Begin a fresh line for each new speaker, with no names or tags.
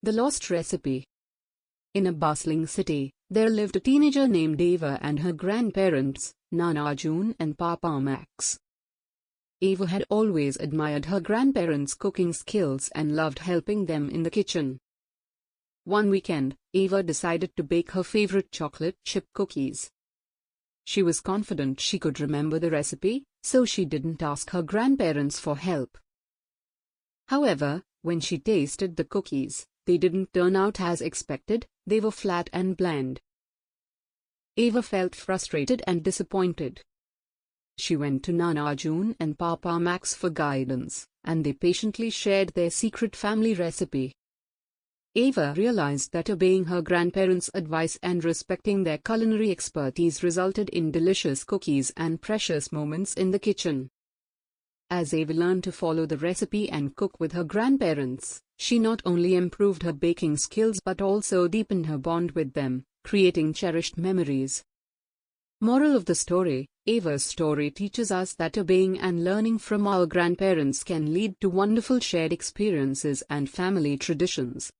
The Lost Recipe. In a bustling city, there lived a teenager named Eva and her grandparents, Nana June and Papa Max. Eva had always admired her grandparents' cooking skills and loved helping them in the kitchen. One weekend, Eva decided to bake her favorite chocolate chip cookies. She was confident she could remember the recipe, so she didn't ask her grandparents for help. However, when she tasted the cookies, they didn't turn out as expected. They were flat and bland. Eva felt frustrated and disappointed. She went to Nana June and Papa Max for guidance, and they patiently shared their secret family recipe. Eva realized that obeying her grandparents' advice and respecting their culinary expertise resulted in delicious cookies and precious moments in the kitchen. As Eva learned to follow the recipe and cook with her grandparents, she not only improved her baking skills but also deepened her bond with them, creating cherished memories. Moral of the story: Eva's story teaches us that obeying and learning from our grandparents can lead to wonderful shared experiences and family traditions.